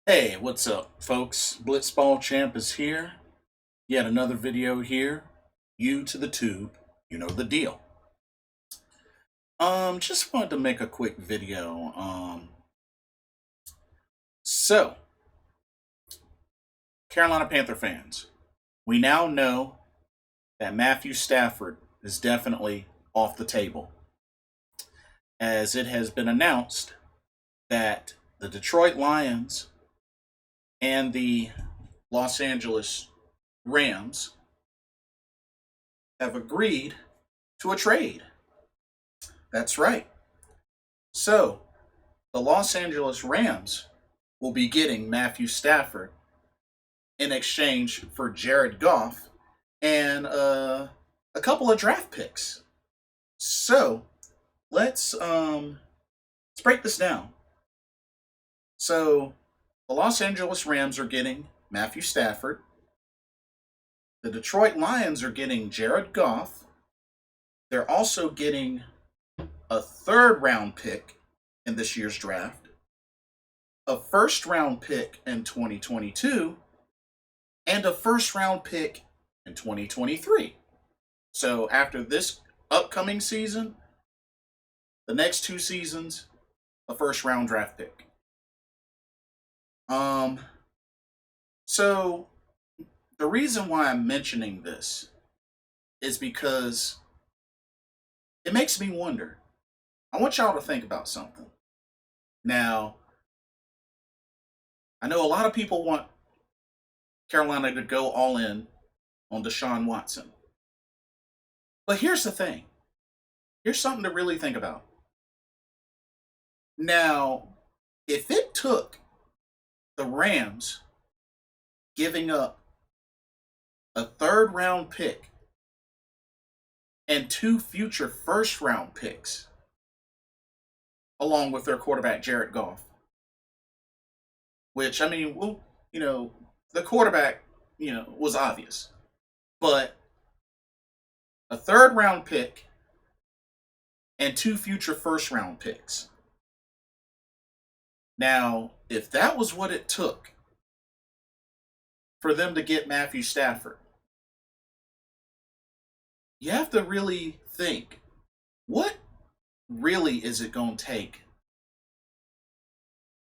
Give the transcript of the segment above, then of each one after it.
Hey, what's up, folks? Blitzball Champ is here. Yet another video here. You to the tube. You know the deal. Just wanted to make a quick video. So Carolina Panther fans, we now know that Matthew Stafford is definitely off the table, as it has been announced that the Detroit Lions and the Los Angeles Rams have agreed to a trade. That's right. So, the Los Angeles Rams will be getting Matthew Stafford in exchange for Jared Goff and a couple of draft picks. So, let's break this down. So, the Los Angeles Rams are getting Matthew Stafford. The Detroit Lions are getting Jared Goff. They're also getting a third round pick in this year's draft, a first round pick in 2022, and a first round pick in 2023. So after this upcoming season, the next two seasons, a first round draft pick. Um, so the reason why I'm mentioning this is because it makes me wonder. I want y'all to think about something. Now, I know a lot of people want Carolina to go all in on DeShaun Watson. But here's the thing. Here's something to really think about. Now, if it took the Rams giving up a third round pick and two future first round picks, along with their quarterback, Jared Goff, which, I mean, well, the quarterback, was obvious. But a third round pick and two future first round picks. Now, if that was what it took for them to get Matthew Stafford, you have to really think, what really is it going to take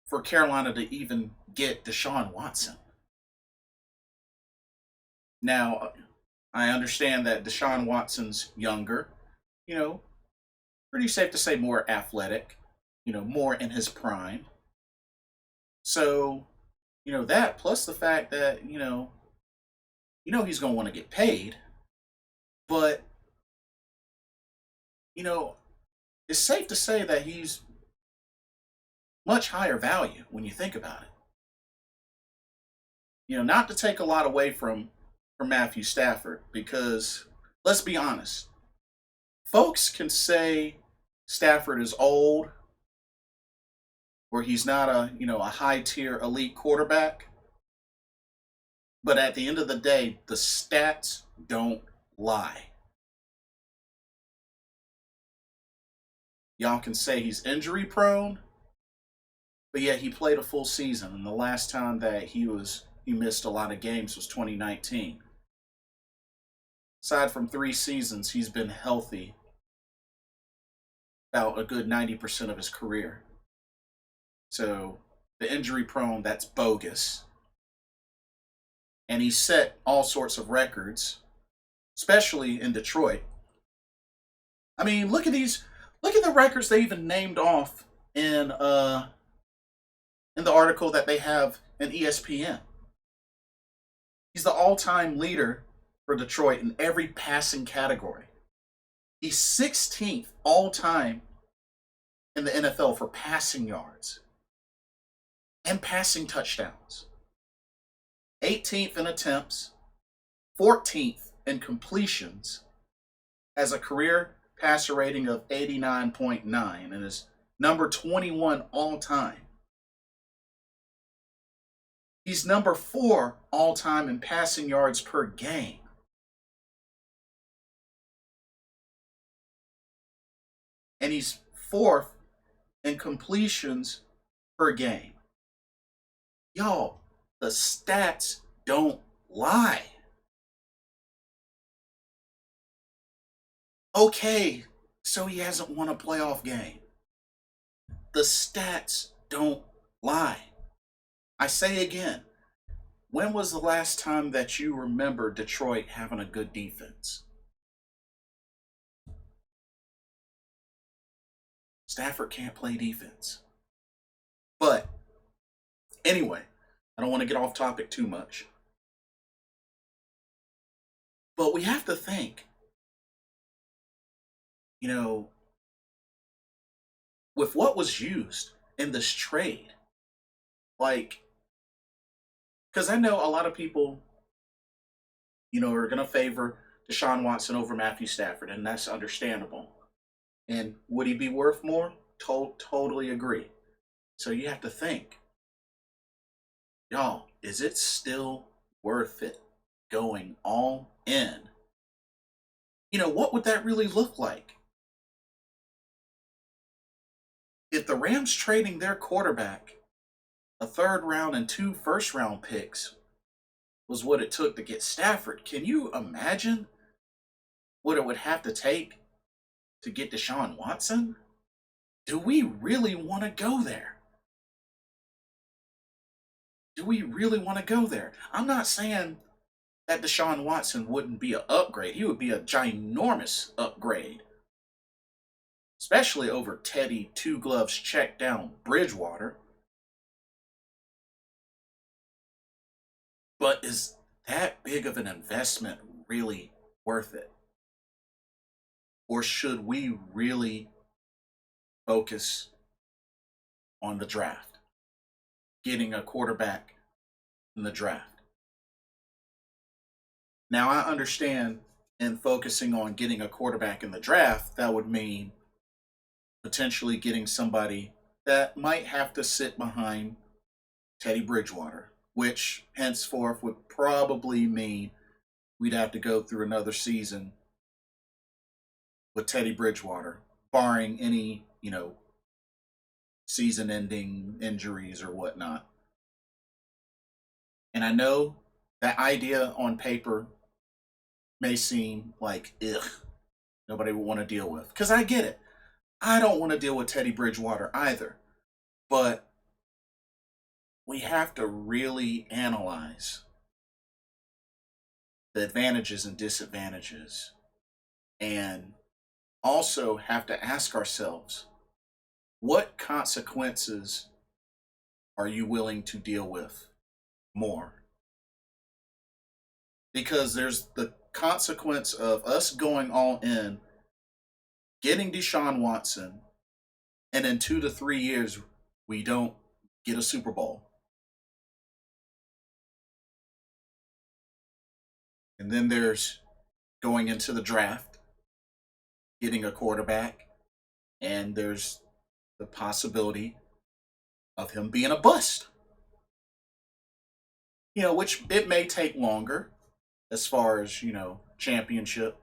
for Carolina to even get DeShaun Watson? Now, I understand that DeShaun Watson's younger, you know, pretty safe to say more athletic, more in his prime. So, that plus the fact that, he's going to want to get paid, but, you know, it's safe to say that he's much higher value when you think about it. Not to take a lot away from Matthew Stafford, because let's be honest, folks can say Stafford is old or he's not a high tier elite quarterback, but at the end of the day, the stats don't lie. Y'all can say he's injury prone, but yet he played a full season, and the last time that he missed a lot of games was 2019. Aside from 3 seasons, he's been healthy about a good 90% of his career. So the injury prone, that's bogus. And he set all sorts of records, especially in Detroit. I mean, look at the records they even named off in the article that they have in ESPN. He's the all-time leader for Detroit in every passing category. He's 16th all-time in the NFL for passing yards and passing touchdowns. 18th in attempts, 14th in completions, has a career passer rating of 89.9 and is number 21 all time. He's number 4 all time in passing yards per game. And he's 4th in completions per game. Y'all, the stats don't lie. Okay, so he hasn't won a playoff game. The stats don't lie. I say again, when was the last time that you remember Detroit having a good defense? Stafford can't play defense. But anyway, I don't want to get off topic too much. But we have to think, you know, with what was used in this trade, like, because I know a lot of people, are going to favor DeShaun Watson over Matthew Stafford, and that's understandable. And would he be worth more? Totally agree. So you have to think, y'all, is it still worth it going all in? What would that really look like? If the Rams trading their quarterback, a third round and 2 first round picks, was what it took to get Stafford, can you imagine what it would have to take to get DeShaun Watson? Do we really want to go there? Do we really want to go there? I'm not saying that DeShaun Watson wouldn't be an upgrade. He would be a ginormous upgrade. Especially over Teddy Two Gloves check down Bridgewater. But is that big of an investment really worth it? Or should we really focus on the draft? Getting a quarterback in the draft. Now, I understand in focusing on getting a quarterback in the draft, that would mean potentially getting somebody that might have to sit behind Teddy Bridgewater, which henceforth would probably mean we'd have to go through another season with Teddy Bridgewater, barring any, season ending injuries or whatnot. And I know that idea on paper may seem like, ugh, nobody would want to deal with. Because I get it. I don't want to deal with Teddy Bridgewater either. But we have to really analyze the advantages and disadvantages, and also have to ask ourselves, what consequences are you willing to deal with more? Because there's the consequence of us going all in, getting DeShaun Watson, and in 2 to 3 years, we don't get a Super Bowl. And then there's going into the draft, getting a quarterback, and there's the possibility of him being a bust. Which it may take longer as far as, championship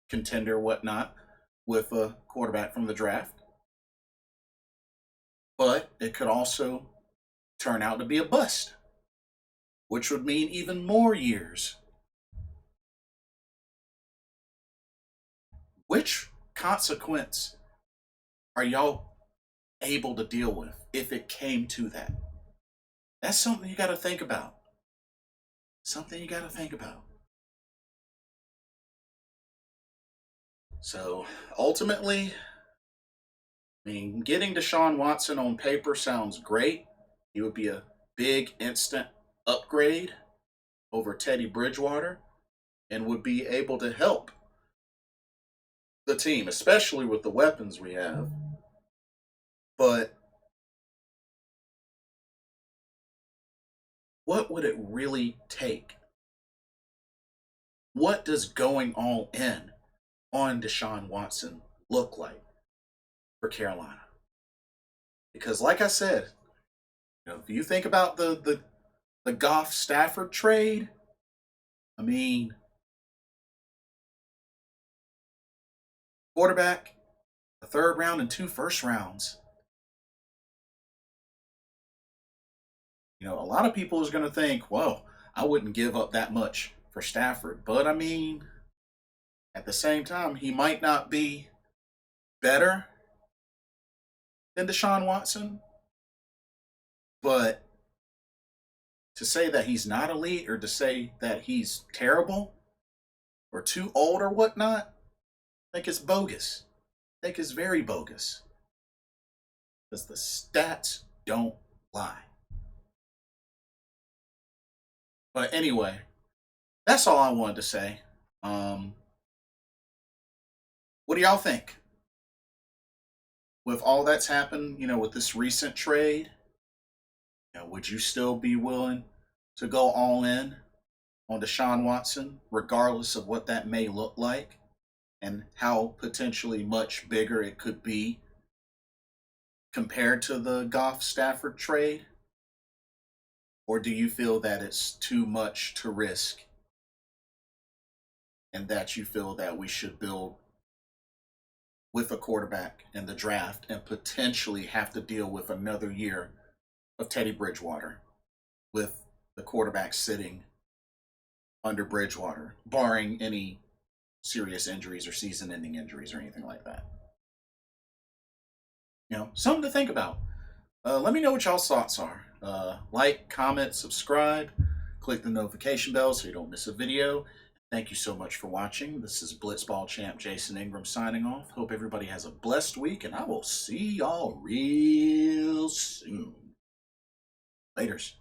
contender, whatnot, with a quarterback from the draft. But it could also turn out to be a bust, which would mean even more years. Which consequence are y'all able to deal with if it came to that? That's something you got to think about. Something you got to think about. So ultimately, getting DeShaun Watson on paper sounds great. He would be a big instant upgrade over Teddy Bridgewater and would be able to help the team, especially with the weapons we have. But what would it really take? What does going all in on DeShaun Watson look like for Carolina? Because like I said, if you think about the Goff Stafford trade, quarterback, a third round and 2 first rounds. You know, a lot of people is going to think, well, I wouldn't give up that much for Stafford. But I mean, at the same time, he might not be better than DeShaun Watson. But to say that he's not elite or to say that he's terrible or too old or whatnot, I think it's bogus. I think it's very bogus. Because the stats don't lie. But anyway, that's all I wanted to say. What do y'all think? With all that's happened, you know, with this recent trade, you know, would you still be willing to go all in on Deshaun Watson, regardless of what that may look like and how potentially much bigger it could be compared to the Goff Stafford trade? Or do you feel that it's too much to risk and that you feel that we should build with a quarterback in the draft and potentially have to deal with another year of Teddy Bridgewater with the quarterback sitting under Bridgewater, barring any serious injuries or season ending injuries or anything like that? You know, something to think about. Let me know what y'all's thoughts are. Like, comment, subscribe, click the notification bell so you don't miss a video. Thank you so much for watching. This is Blitzball Champ Jason Ingram signing off. Hope everybody has a blessed week, and I will see y'all real soon. Laters.